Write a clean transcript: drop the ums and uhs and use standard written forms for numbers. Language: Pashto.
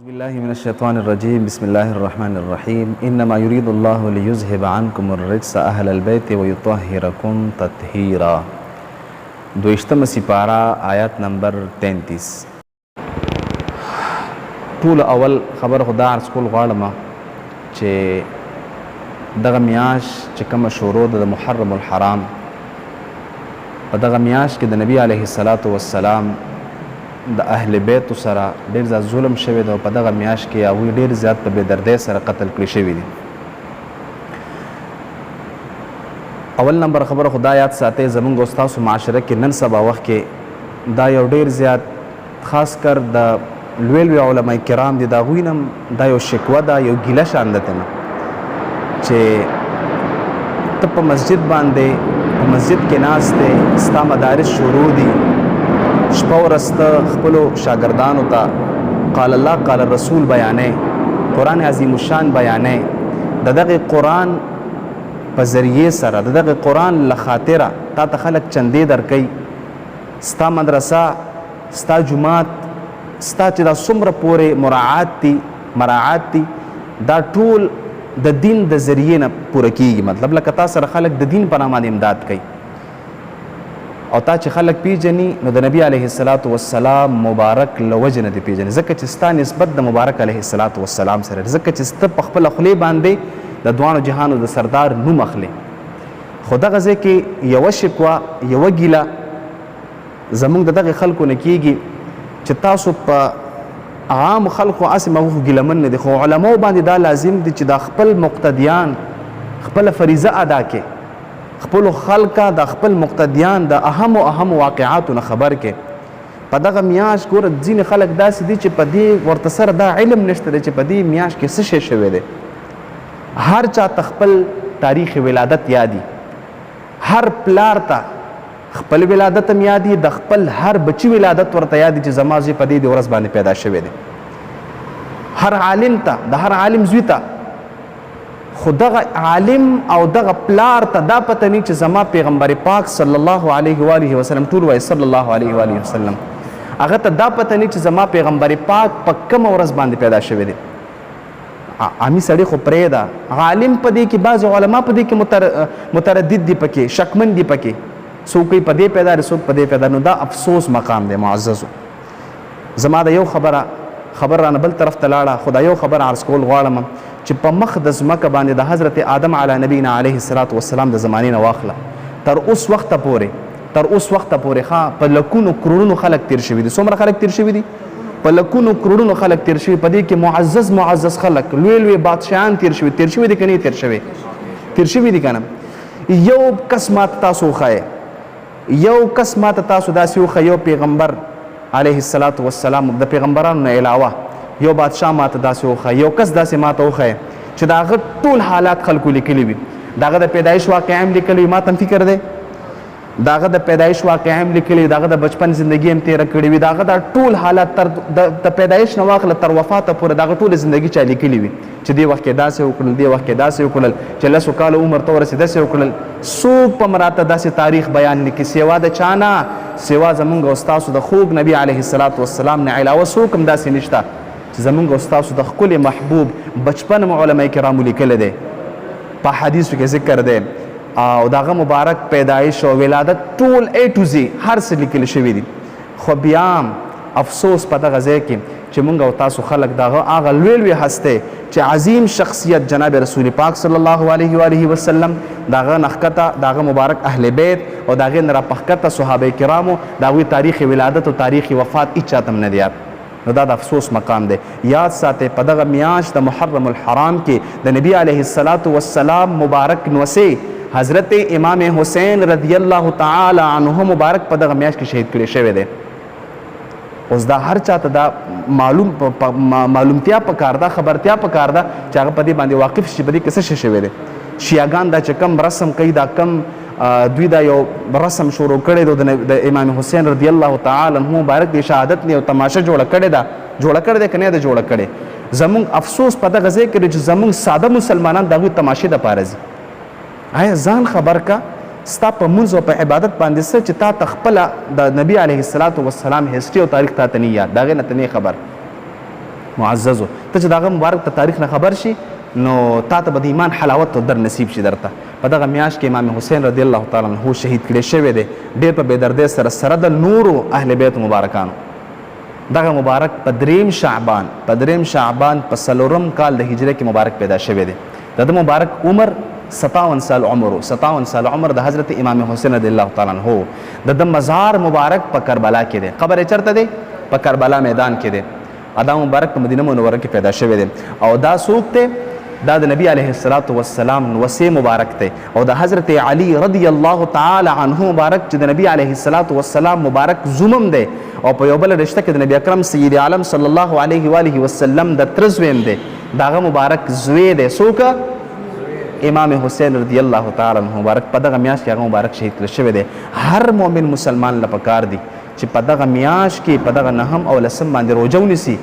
أعوذ بالله من الشيطان الرجيم بسم الله الرحمن الرحيم إنما يريد الله ليذهب عنكم الرجس أهل البيت ويطهركم تطهيرا دویشتم سپارہ آیات نمبر 33 طول اول خبر خدا عرض کول غواړم چې دغه میاش چې کومه شروع د محرم الحرام په دغه میاش کې د نبی علیه الصلاة والسلام د اهل بیت سره ډېر زیات ظلم شوی دی او په دغه میاش کې هغوی ډېر زیات په بېدردۍ سره قتل کړي شوي دي. اول نمبر خبره خدا یاد ساتئ زموږ او ستاسو معاشره کې نن سبا وخت کې دا یو ډېر زیات خاص کر د لوی لوی علما کرام دي د هغوی نه دا یو شکوه ده یو ګیله شان ده ته نه چې ته په مسجد باندې په مسجد کې ناست دی ستا مدارس شروع دي شپه ورځ ته خپلو شاګردانو ته قال الله قال رسول بیانې قرآن عظیم الشان بیانې د دغې قرآن په ذریعې سره د دغې قرآن له خاطره تا ته خلک چندې درکوي ستا مدرسه ستا جومات ستا چې دا څومره پورې مراعات دي دا ټول د دین د ذریعې نه پوره کیږي. مطلب لکه تا سره خلک د دین په نامه امداد کوي او تا چې خلک پیژني نو د نبی علیه الصلاة والسلام مبارک له وجې نه دې پیژني ځکه چې ستا نسبت د مبارک علیه الصلاة والسلام سره ځکه چې ته په خپله خولې باندې د دوانو جهانو د سردار نوم اخلي. خو دغه ځای کې یوه شکوه یوه ګیله زموږ د دغې خلکو نه کیږي چې تاسو په عام خلکو هسې مغوښ ګیلمن نه دي خو علماو باندې دا لازم دي چې دا خپل مقتدیان خپله فریضه ادا کړي خپلو خلکه د خپل مقتدیان د اهمو واقعاتو نه خبر کې په دغه میاشت ګوره ځینې خلک داسې دي چې په دې ورته سره دا علم نشته دی چې په دې میاشت کې څه شی شوی دی. هر چا ته خپل تاریخ ولادت یادي هر پلار ته خپل ولادت هم یادي د خپل هر بچي ولادت ورته یادي چې زما زوی په دې ورځ باندې پیدا شوی دی. هر عالم ته د هر عالم زوی ته خو دغه عالم او دغه پلار ته دا پته نه چې زما پیغمبر پاک صلی الله علیه و آله وسلم ټول وایي صلی الله علیه و آله وسلم هغه ته دا پته نه چې زما پیغمبر پاک په کومه ورځ باندې پیدا شوی دی. عامي سړی خو پرېږده عالم په دې کې بعض علما په دې کې متردد دي پکې شکمن دي پکې څوک په دې پیدا دی څوک په دې پیدا نو دا افسوس مقام دی معززو. زما د یو خبر رانه بل طرف ته لاړه خو دا یو خبر عرض کول غواړم چې په مخ د ځمکه باندې د حضرت آدم علی نبینا علیه الصلاة والسلام د زمانې نه واخله تر اوس وخته پورې ښه په لکونو کروڑونو خلک تیر شوي دي. څومره خلک تیر شوي دي؟ په لکونو کروڑونو خلک تیر شوي په دې کې معزز خلک لوی بادشاهان تیر شوي دي که نه تیر شوي دي که نه. یو کس ماته تاسو وښایه داسې وښایه یو پیغمبر علیه الصلاة والسلام د پیغمبرانو نه علاوه یو بادشاه ماته داسې وښایه یو کس داسې ماته وښایه چې د هغه ټول حالات خلکو لیکلي وي د هغه د پیدایش واقعه هم لیکلی وي ماته هم فکر دی د هغه د پیدایش واقعه هم لیکلي وي د هغه د بچپن زندګي هم تېره کړې وي د هغه دا ټول حالات د پیدایش نه واخله تر وفاته پورې د هغه ټوله زندګي چا لیکلي وي چې دې وخت کې داسې وکړل دې وخت کې داسې وکړل چې لسو کالو عمر ته ورسې داسې وکړل. څوک په مراته داسې تاریخ بیان نه کړي سوا د چا نه سوا زمونږ او ستاسو د خوږ نبي علیه الصلاة والسلام نه علاوه څوک هم داسې نشته چې زمونږ او ستاسو د ښکلي محبوب بچپن علما کرامو لیکلی دی په حدیثو کې ذکر دی او د هغه مبارک پیدایش او ولادت ټول A to Z هر څه لیکل شوي دي. خو بیا افسوس په دغه ځای کې چې موږ او تاسو خلک د هغه لوی هستی چې عظیم شخصیت جناب رسول پاک صلی الله علیه و آله وسلم د هغه نه ښکته د هغه مبارک اهل بیت او د هغې نه راپښکته صحابه کرامو د هغوی تاریخ ولادت او تاریخ وفات هېچ چاته هم نه دی یاد. نو دا د افسوس مقام دی. یاد ساتئ په دغه میاشت د محرم الحرام کې د نبی علیه الصلاة والسلام مبارک نوسې حضرت امام حسین رضی الله تعالی عنه مبارک په دغه میاشت کې شهید کړی شوی دی. اوس دا هر چاته دا معلومتیا پکار ده خبرتیا پکار ده چې هغه په دې باندې واقف شي په دې کې څه شی شوی دی. شیعاګان دا چې کم رسم کوي دا کم دوی دا یو رسم شروع کړی دی د امام حسین رضی الله تعالی عنه مبارک د شهادت نه یو تماشه جوړه کړې ده که نه ده جوړه کړې. زموږ افسوس په دغه ځای کې دی چې زموږ ساده مسلمانان د هغوی تماشې دپاره ځي. آیا ځان خبر کا ستا په منځ او په عبادت باندې څه چې تا ته خپله د نبي علیه الصلاة والسلام هسټري او تاریخ تا ته نه یاد د هغې نه ته نه خبر معززو ته چې دغه مبارک ته تاریخ نه خبر شي نو تا ته به د ایمان حلاوت در نصیب شي درته په دغه میاشت کې امام حسین رضی الله تعالی عنه شهید کړی شوی دی ډېر په بېدردۍ سره د نورو اهل بیت مبارکانو دغه مبارک په دریم شعبان په 4 کال د هجرې کې مبارک پیدا شوی دی د مبارک عمر 57 سال عمر د حضرت امام حسین رضی الله تعالی عنه د مزار مبارک په کربلا کې دی قبر یې چرته دی په کربلا میدان کې دی ادا مبارک په مدینه منوره کې پیدا شوی دی او دا څوک دی دا د نبی علیه السلام وصی مبارک دی او د حضرت علی رضی الله تعالی عنه مبارک چې د نبی علیه السلام مبارک زومم دی او په یو بل رشته کې د نبی اکرم سید عالم صلی الله علیه و آله وسلم د ترزویم دی داغه مبارک زوی دی څوک امام حسین رضی الله تعالی عنہ مبارک په دغه میاشت کې هغه مبارک شهید کړی شوی دی هر مؤمن مسلمان لپاره پکار دی چې په دغه میاشت کې په دغه 9 او 10 باندې روزه ونیسي